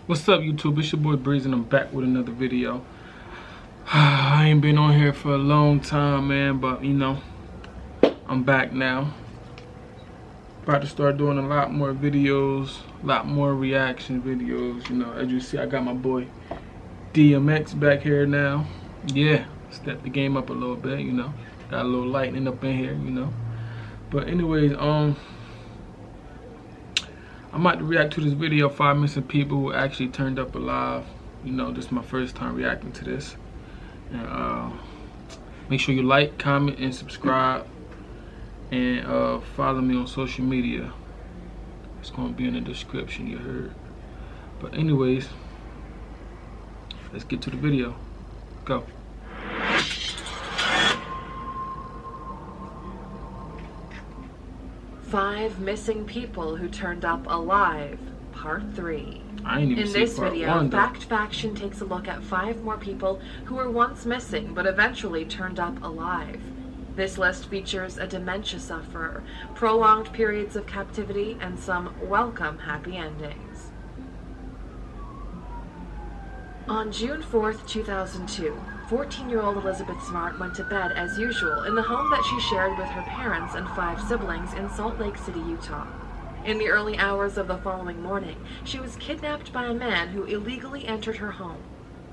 What's up, YouTube? It's your boy Breeze and I'm back with another video. I ain't been on here for a long time, man, but you know, I'm back now. About to start doing a lot more videos, a lot more reaction videos. You know, as you see, I got my boy DMX back here now. Yeah, step the game up a little bit, you know. Got a little lightning up in here, you know. But anyways, I'm about to react to this video, 5 missing people who actually turned up alive. You know, this is my first time reacting to this. And make sure you like, comment, and subscribe. And follow me on social media. It's gonna be in the description, you heard. But anyways, let's get to the video. Go. Five missing people who turned up alive, part 3. I ain't even In see this part video, one, though. Fact Faction takes a look at 5 more people who were once missing but eventually turned up alive. This list features a dementia sufferer, prolonged periods of captivity, and some welcome happy endings. On June 4th, 2002, 14-year-old Elizabeth Smart went to bed as usual in the home that she shared with her parents and 5 siblings in Salt Lake City, Utah. In the early hours of the following morning, she was kidnapped by a man who illegally entered her home.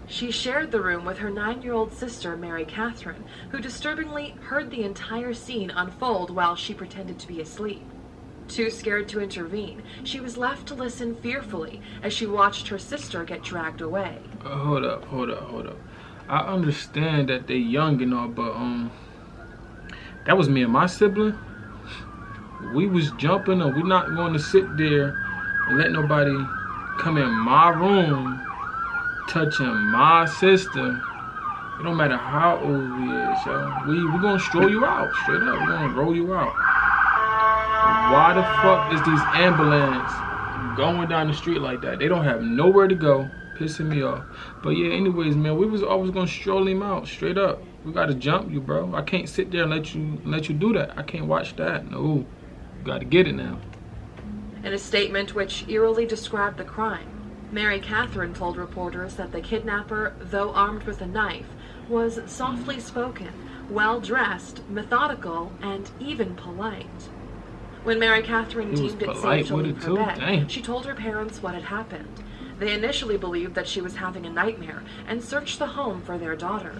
She shared the room with her 9-year-old sister, Mary Catherine, who disturbingly heard the entire scene unfold while she pretended to be asleep. Too scared to intervene, she was left to listen fearfully as she watched her sister get dragged away. Hold up. I understand that they young and all, but that was me and my sibling. We was jumping, and we're not going to sit there and let nobody come in my room touching my sister. It don't matter how old we is, yo. We gonna stroll you out, straight up. We gonna roll you out. Why the fuck is these ambulance going down the street like that? They don't have nowhere to go. Pissing me off. But yeah, anyways, man, we was always gonna stroll him out, straight up. We gotta jump you, bro. I can't sit there and let you do that. I can't watch that. No, you gotta get it now. In a statement which eerily described the crime, Mary Catherine told reporters that the kidnapper, though armed with a knife, was softly spoken, well-dressed, methodical, and even polite. When Mary Catherine deemed it safe to leave her bed, she told her parents what had happened. They initially believed that she was having a nightmare and searched the home for their daughter.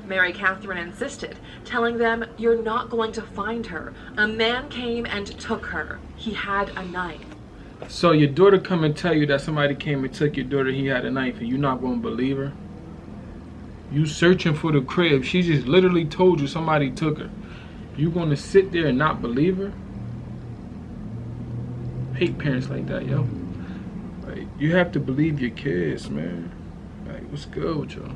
Mary Catherine insisted, telling them, "You're not going to find her. A man came and took her. He had a knife." So your daughter come and tell you that somebody came and took your daughter, he had a knife, and you're not going to believe her? You searching for the crib. She just literally told you somebody took her. You going to sit there and not believe her? Hate parents like that, yo. Like, you have to believe your kids, man. Like, what's good with y'all?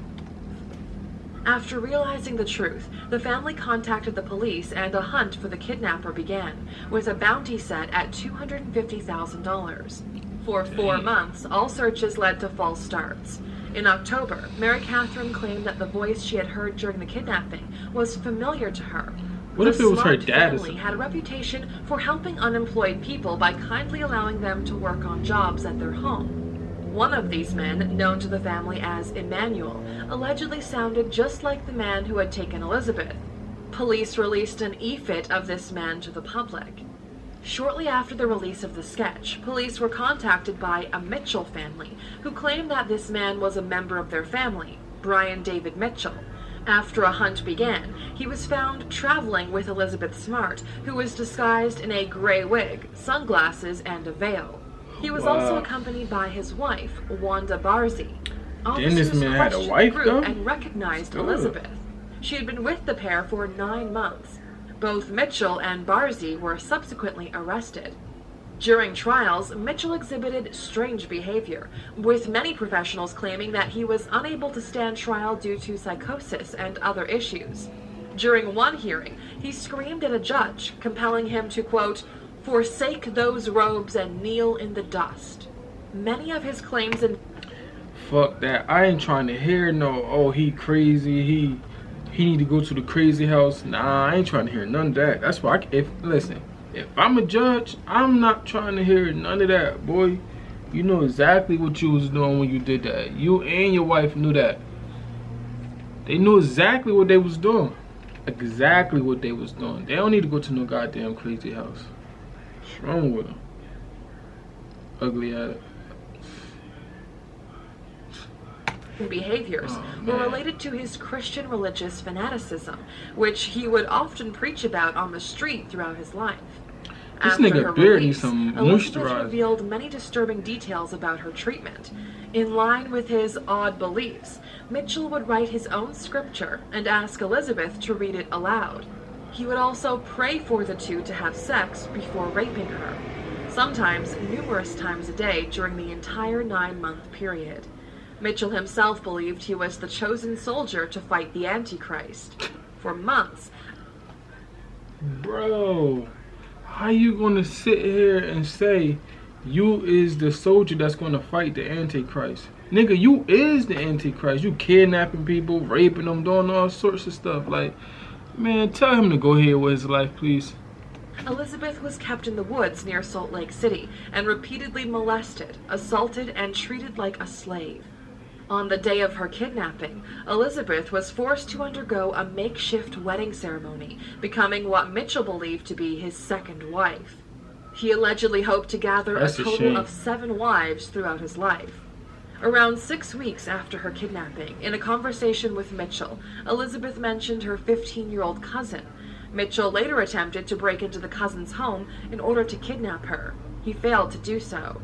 After realizing the truth, the family contacted the police and a hunt for the kidnapper began, with a bounty set at $250,000. For 4 months, all searches led to false starts. In October, Mary Catherine claimed that the voice she had heard during the kidnapping was familiar to her. What if it was her dad? The family had a reputation for helping unemployed people by kindly allowing them to work on jobs at their home. One of these men, known to the family as Emmanuel, allegedly sounded just like the man who had taken Elizabeth. Police released an e-fit of this man to the public. Shortly after the release of the sketch, police were contacted by a Mitchell family, who claimed that this man was a member of their family, Brian David Mitchell. After a hunt began, he was found traveling with Elizabeth Smart, who was disguised in a gray wig, sunglasses, and a veil. He was also accompanied by his wife, Wanda Barzee. This man had a wife, though? And recognized Elizabeth. She had been with the pair for 9 months. Both Mitchell and Barzee were subsequently arrested. During trials, Mitchell exhibited strange behavior, with many professionals claiming that he was unable to stand trial due to psychosis and other issues. During one hearing, he screamed at a judge, compelling him to, quote, "forsake those robes and kneel in the dust." Many of his claims in Fuck that. I ain't trying to hear no, oh, he crazy, he need to go to the crazy house. Nah, I ain't trying to hear none of that. That's why, listen, if I'm a judge, I'm not trying to hear none of that, boy. You knew exactly what you was doing when you did that. You and your wife knew that. They knew exactly what they was doing. Exactly what they was doing. They don't need to go to no goddamn crazy house. What's wrong with them? Ugly ass. Behaviors were related to his Christian religious fanaticism, which he would often preach about on the street throughout his life. This After nigga her beard release, needs some Elizabeth moisturizer. revealed many disturbing details about her treatment. In line with his odd beliefs, Mitchell would write his own scripture and ask Elizabeth to read it aloud. He would also pray for the two to have sex before raping her, sometimes numerous times a day during the entire 9-month period. Mitchell himself believed he was the chosen soldier to fight the Antichrist. For months. Bro, how you gonna sit here and say you is the soldier that's gonna fight the Antichrist? Nigga, you is the Antichrist. You kidnapping people, raping them, doing all sorts of stuff. Like, man, tell him to go ahead with his life, please. Elizabeth was kept in the woods near Salt Lake City and repeatedly molested, assaulted, and treated like a slave. On the day of her kidnapping, Elizabeth was forced to undergo a makeshift wedding ceremony, becoming what Mitchell believed to be his second wife. He allegedly hoped to gather a total of 7 wives throughout his life. Around 6 weeks after her kidnapping, in a conversation with Mitchell, Elizabeth mentioned her 15-year-old cousin. Mitchell later attempted to break into the cousin's home in order to kidnap her. He failed to do so.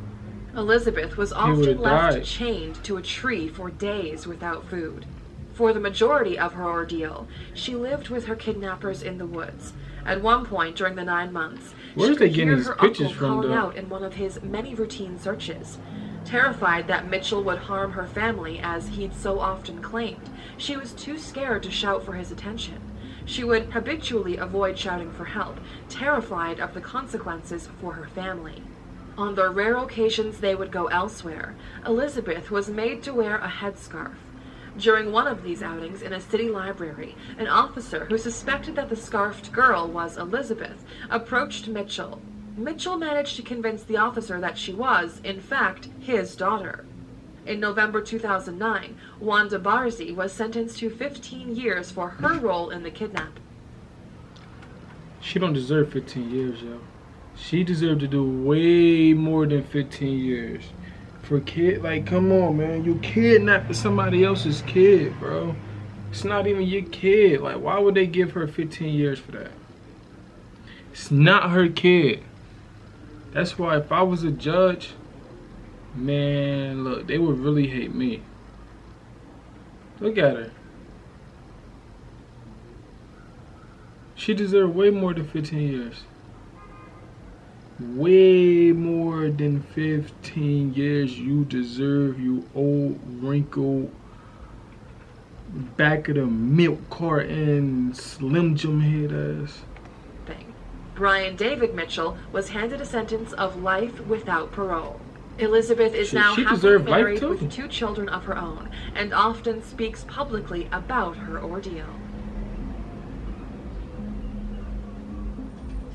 Elizabeth was often left chained to a tree for days without food. For the majority of her ordeal, she lived with her kidnappers in the woods. At one point during the 9 months, she could hear her uncle calling out in one of his many routine searches. Terrified that Mitchell would harm her family as he'd so often claimed, she was too scared to shout for his attention. She would habitually avoid shouting for help, terrified of the consequences for her family. On the rare occasions they would go elsewhere, Elizabeth was made to wear a headscarf. During one of these outings in a city library, an officer who suspected that the scarfed girl was Elizabeth approached Mitchell. Mitchell managed to convince the officer that she was, in fact, his daughter. In November 2009, Wanda Barzi was sentenced to 15 years for her role in the kidnap. She don't deserve 15 years, yo. She deserved to do way more than 15 years. For kid, like, come on, man. You kidnapped somebody else's kid, bro. It's not even your kid. Like, why would they give her 15 years for that? It's not her kid. That's why if I was a judge, man, look, they would really hate me. Look at her. She deserved way more than 15 years. Way more than 15 years you deserve, you old, wrinkled, back of the milk carton, Slim Jim head ass. Brian David Mitchell was handed a sentence of life without parole. Elizabeth is now happily married with 2 children of her own and often speaks publicly about her ordeal.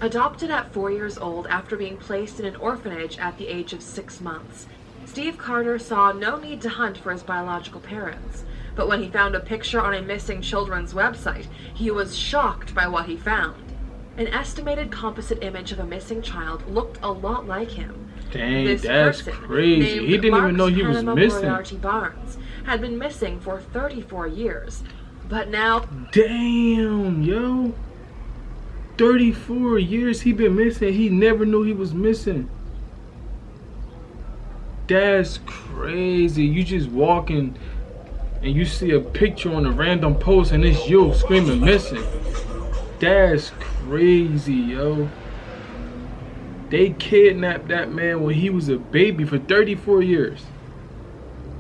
Adopted at 4 years old after being placed in an orphanage at the age of 6 months, Steve Carter saw no need to hunt for his biological parents. But when he found a picture on a missing children's website, he was shocked by what he found. An estimated composite image of a missing child looked a lot like him. Dang, that's crazy. He didn't even know he was missing. Moriarty Barnes had been missing for 34 years, but now... Damn, yo. 34 years he been missing. He never knew he was missing. That's crazy. You just walking and you see a picture on a random post and it's you screaming missing. That's crazy, yo. They kidnapped that man when he was a baby for 34 years.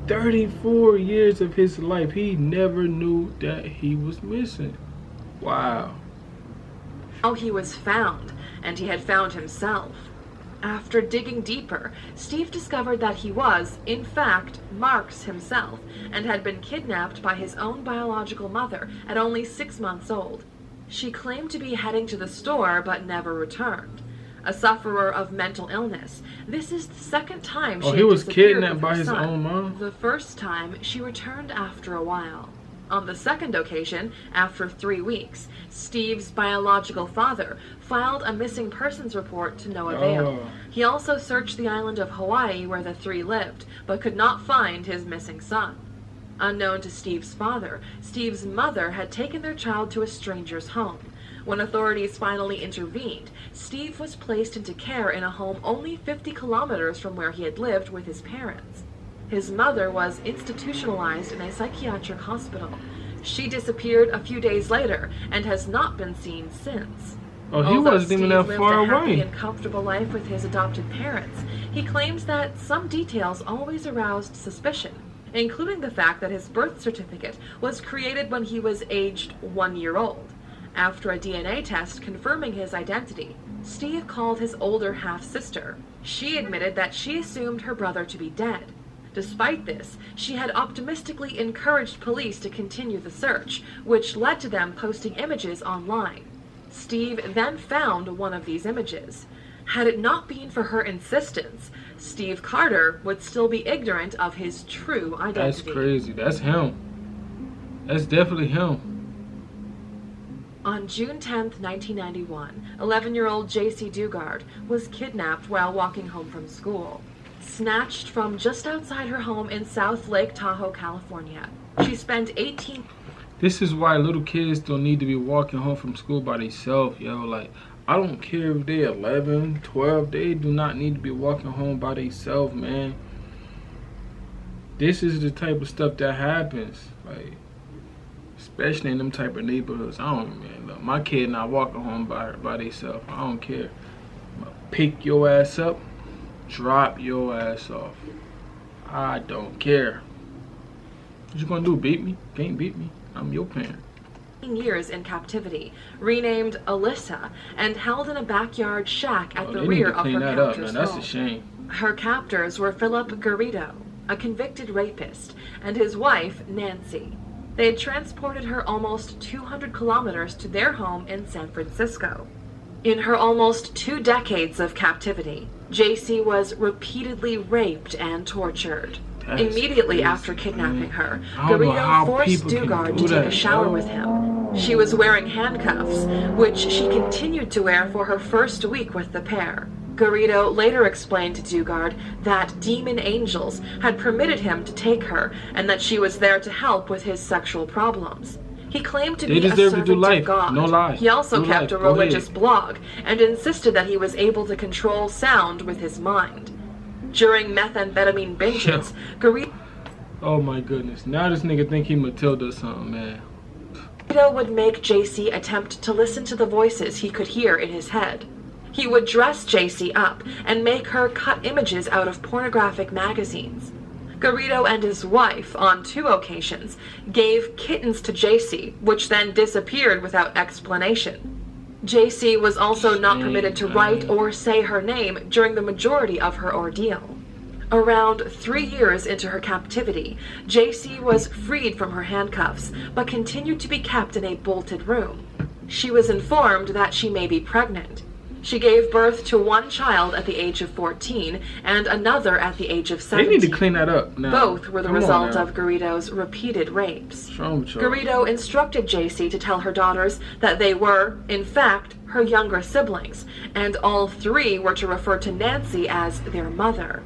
34 years of his life. He never knew that he was missing. Wow. Now he was found, and he had found himself. After digging deeper, Steve discovered that he was, in fact, Marks himself, and had been kidnapped by his own biological mother at only 6 months old. She claimed to be heading to the store, but never returned. a sufferer of mental illness. This is the second time she he was disappeared kidnapped with by her his son. own mom? The first time, she returned after a while. On the second occasion, after 3 weeks, Steve's biological father filed a missing persons report to no avail. He also searched the island of Hawaii where the three lived, but could not find his missing son. Unknown to Steve's father, Steve's mother had taken their child to a stranger's home. When authorities finally intervened, Steve was placed into care in a home only 50 kilometers from where he had lived with his parents. His mother was institutionalized in a psychiatric hospital. She disappeared a few days later and has not been seen since. He Although wasn't even that Steve far lived a happy away. and comfortable life with his adopted parents, he claims that some details always aroused suspicion, including the fact that his birth certificate was created when he was aged 1 year old. After a DNA test confirming his identity, Steve called his older half-sister. She admitted that she assumed her brother to be dead. Despite this, she had optimistically encouraged police to continue the search, which led to them posting images online. Steve then found one of these images. Had it not been for her insistence, Steve Carter would still be ignorant of his true identity. That's crazy. That's him. That's definitely him. On June 10, 1991, 11-year-old J.C. Dugard was kidnapped while walking home from school. Snatched from just outside her home in South Lake Tahoe, California. She spent 18... This is why little kids don't need to be walking home from school by themselves, yo. Like, I don't care if they're 11, 12, they do not need to be walking home by themselves, man. This is the type of stuff that happens, like, especially in them type of neighborhoods. I don't, man, look, my kid not walking home by themselves. I don't care. Pick your ass up, drop your ass off. I don't care. What you gonna do, beat me? Can't beat me. I'm your parent. Years in captivity, renamed Alyssa, and held in a backyard shack at the They need rear to of clean her that up, captor's man. That's home. a shame. Her captors were Philip Garrido, a convicted rapist, and his wife, Nancy. They had transported her almost 200 kilometers to their home in San Francisco. In her almost 2 decades of captivity, JC was repeatedly raped and tortured. That's Immediately crazy, after kidnapping her, I don't know how Garrido forced people can Dugard do to take that, a shower yo. with him. She was wearing handcuffs, which she continued to wear for her first week with the pair. Garrido later explained to Dugard that demon angels had permitted him to take her and that she was there to help with his sexual problems. He claimed to They be a deserve to servant do life. of God. No lie. He also Do kept life. a Go religious ahead. blog and insisted that he was able to control sound with his mind. During methamphetamine binges, Garrido Oh my goodness. Now this nigga think he Matilda or something, man. would make JC attempt to listen to the voices he could hear in his head. He would dress JC up and make her cut images out of pornographic magazines. Garrido and his wife, on 2 occasions, gave kittens to JC, which then disappeared without explanation. JC was also not permitted to write or say her name during the majority of her ordeal. Around 3 years into her captivity, JC was freed from her handcuffs, but continued to be kept in a bolted room. She was informed that she may be pregnant. She gave birth to 1 child at the age of 14 and another at the age of 17. They need to clean that up now. Both were the Come on result now. of Garrido's repeated rapes. What's wrong with y'all? Garrido instructed JC to tell her daughters that they were, in fact, her younger siblings, and all 3 were to refer to Nancy as their mother.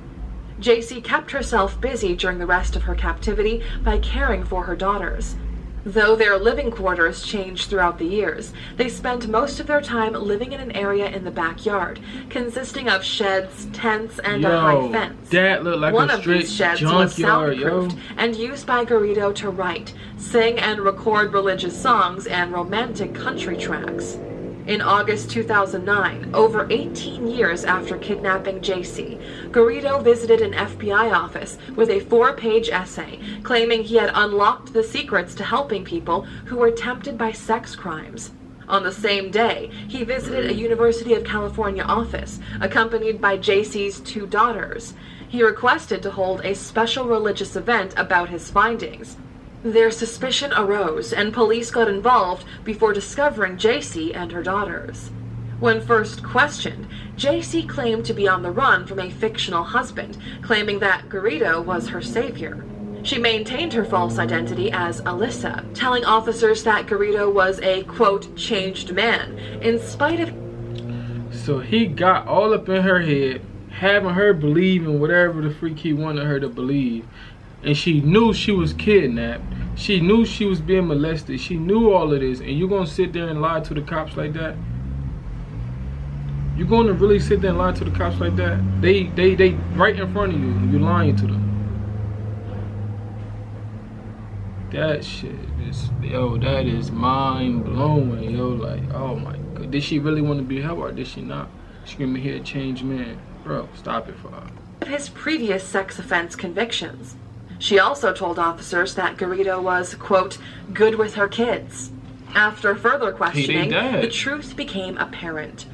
JC kept herself busy during the rest of her captivity by caring for her daughters. Though their living quarters changed throughout the years, they spent most of their time living in an area in the backyard, consisting of sheds, tents, and a high fence. That looked like One a of straight these sheds was junkyard, yo. soundproofed and used by Garrido to write, sing, and record religious songs and romantic country tracks. In August 2009, over 18 years after kidnapping JC, Garrido visited an FBI office with a 4-page essay claiming he had unlocked the secrets to helping people who were tempted by sex crimes. On the same day, he visited a University of California office, accompanied by JC's 2 daughters. He requested to hold a special religious event about his findings. Their suspicion arose, and police got involved before discovering JC and her daughters. When first questioned, JC claimed to be on the run from a fictional husband, claiming that Garrido was her savior. She maintained her false identity as Alyssa, telling officers that Garrido was a, quote, changed man, in spite of... So he got all up in her head, having her believe in whatever the freak he wanted her to believe. And she knew she was kidnapped. She knew she was being molested. She knew all of this. And you're going to sit there and lie to the cops like that? You're going to really sit there and lie to the cops like that? They right in front of you. You're lying to them. That shit is, yo, that is mind blowing, yo. Like, oh my god. Did she really want to be helped or did she not? Screaming here, change man. Bro, stop it for her. His previous sex offense convictions. She also told officers that Garrido was, quote, good with her kids. After further questioning, the truth became apparent.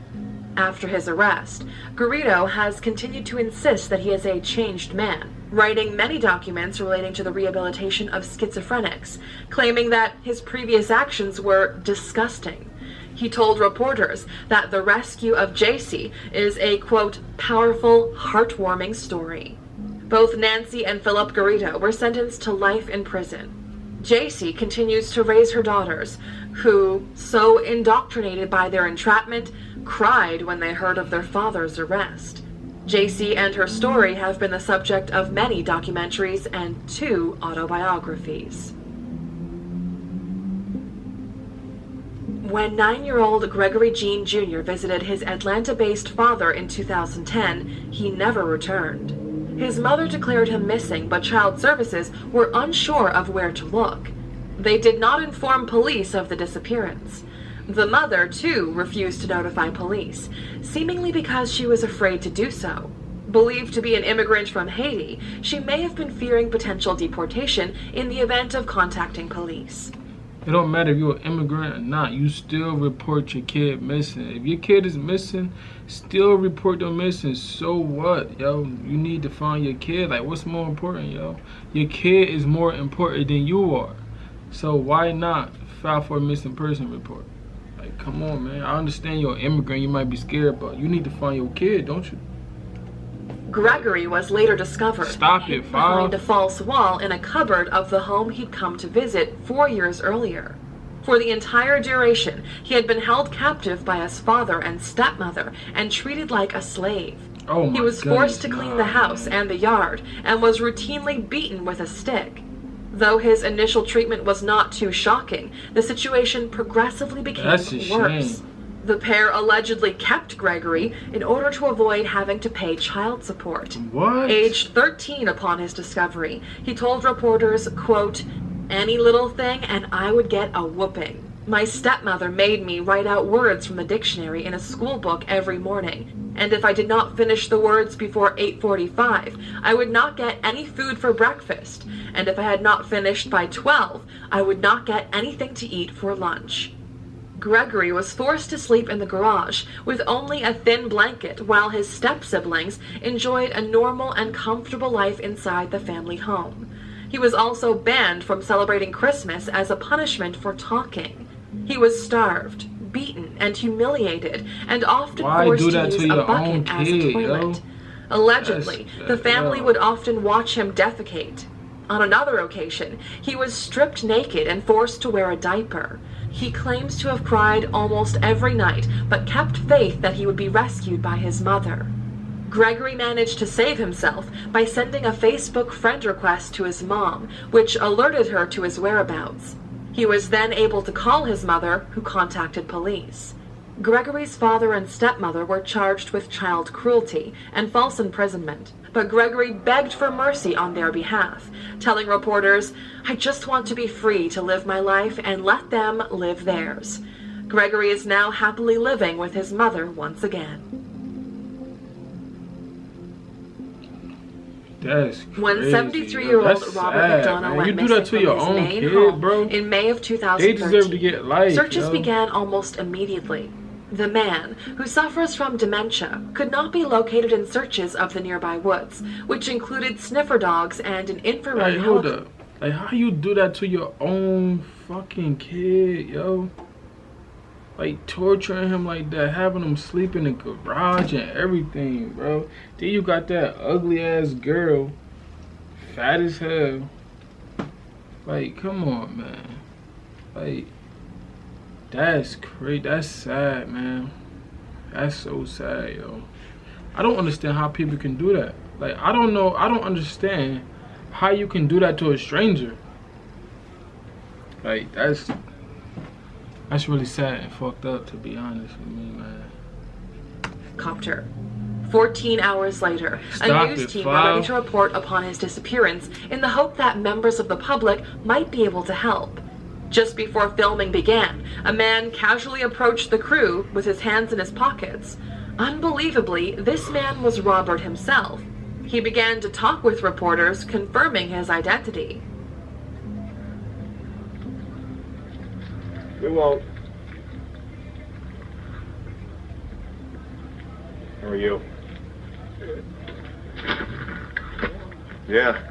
After his arrest, Garrido has continued to insist that he is a changed man, writing many documents relating to the rehabilitation of schizophrenics, claiming that his previous actions were disgusting. He told reporters that the rescue of JC is a, quote, powerful, heartwarming story. Both Nancy and Philip Garrido were sentenced to life in prison. JC continues to raise her daughters, who, so indoctrinated by their entrapment, cried when they heard of their father's arrest. JC and her story have been the subject of many documentaries and 2 autobiographies. When 9-year-old Gregory Jean Jr. visited his Atlanta-based father in 2010, he never returned. His mother declared him missing, but Child Services were unsure of where to look. They did not inform police of the disappearance. The mother, too, refused to notify police, seemingly because she was afraid to do so. Believed to be an immigrant from Haiti, she may have been fearing potential deportation in the event of contacting police. It don't matter if you're an immigrant or not, you still report your kid missing. If your kid is missing, still report them missing. So what, yo? You need to find your kid. Like, what's more important, yo? Your kid is more important than you are. So why not file for a missing person report? Like, come on, man. I understand you're an immigrant, you might be scared, but you need to find your kid, don't you? Gregory was later discovered behind a false wall in a cupboard of the home he'd come to visit 4 years earlier. For the entire duration, he had been held captive by his father and stepmother and treated like a slave. He was forced to clean the house and the yard and was routinely beaten with a stick. Though his initial treatment was not too shocking, the situation progressively became worse. The pair allegedly kept Gregory in order to avoid having to pay child support. What? Aged 13 upon his discovery, he told reporters, quote, any little thing and I would get a whooping. My stepmother made me write out words from the dictionary in a school book every morning, and if I did not finish the words before 8:45, I would not get any food for breakfast, and if I had not finished by 12, I would not get anything to eat for lunch. Gregory was forced to sleep in the garage with only a thin blanket while his step-siblings enjoyed a normal and comfortable life inside the family home. He was also banned from celebrating Christmas as a punishment for talking. He was starved, beaten, and humiliated, and often forced to use a bucket as a toilet. Allegedly, the family would often watch him defecate. On another occasion, he was stripped naked and forced to wear a diaper. He claims to have cried almost every night, but kept faith that he would be rescued by his mother. Gregory managed to save himself by sending a Facebook friend request to his mom, which alerted her to his whereabouts. He was then able to call his mother, who contacted police. Gregory's father and stepmother were charged with child cruelty and false imprisonment, but Gregory begged for mercy on their behalf, telling reporters, I just want to be free to live my life and let them live theirs. Gregory is now happily living with his mother once again. That's crazy. When 73-year-old Robert McDonough went missing from his main home in May of 2013, they deserve to get life, searches began almost immediately. The man, who suffers from dementia, could not be located in searches of the nearby woods, which included sniffer dogs and an infrared helicopter. Hold up. Like, how you do that to your own fucking kid, yo? Like torturing him like that, having him sleep in the garage and everything, bro. Then you got that ugly ass girl, fat as hell. Like, come on, man. Like, that's crazy. That's sad, man. That's so sad, yo. I don't understand how people can do that. Like, I don't know. I don't understand how you can do that to a stranger. Like, that's really sad and fucked up, to be honest with me, man. Copter. 14 hours later, Stop a news it, team File. were ready to report upon his disappearance in the hope that members of the public might be able to help. Just before filming began, a man casually approached the crew with his hands in his pockets. Unbelievably, this man was Robert himself. He began to talk with reporters, confirming his identity. We won't. How are you? Yeah.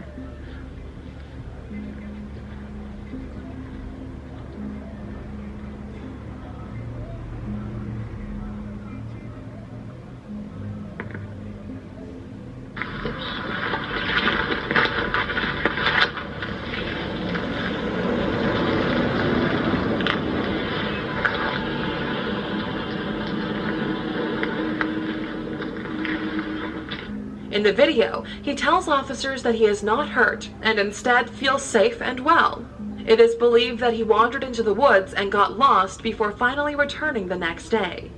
In the video, he tells officers that he is not hurt and instead feels safe and well. It is believed that he wandered into the woods and got lost before finally returning the next day.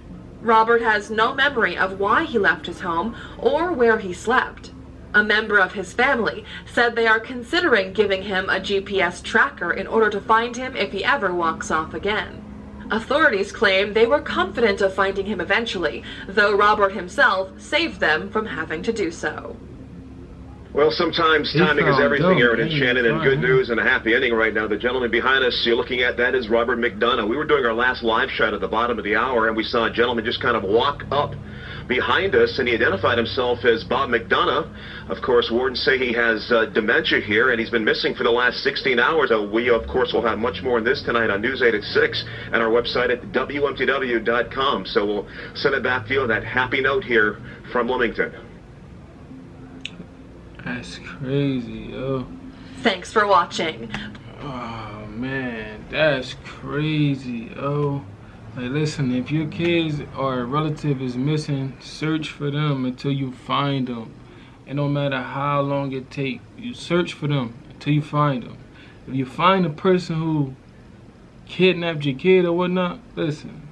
Robert has no memory of why he left his home or where he slept. A member of his family said they are considering giving him a GPS tracker in order to find him if he ever walks off again. Authorities claim they were confident of finding him eventually, though Robert himself saved them from having to do so. Well, sometimes timing is found everything, dope. Aaron and He Shannon, and found good him. news and a happy ending right now. The gentleman behind us you're looking at, that is Robert McDonough. We were doing our last live shot at the bottom of the hour, and we saw a gentleman just kind of walk up behind us, and he identified himself as Bob McDonough. Of course, wardens say he has dementia here, and he's been missing for the last 16 hours. We, of course, will have much more on this tonight on News 8 at 6 and our website at WMTW.com. So we'll send it back to you on that happy note here from Wilmington. That's crazy, yo. Thanks for watching. Oh man, that's crazy, yo. Like, listen, if your kids or a relative is missing, search for them until you find them. And no matter how long it takes, you search for them until you find them. If you find a person who kidnapped your kid or whatnot, listen,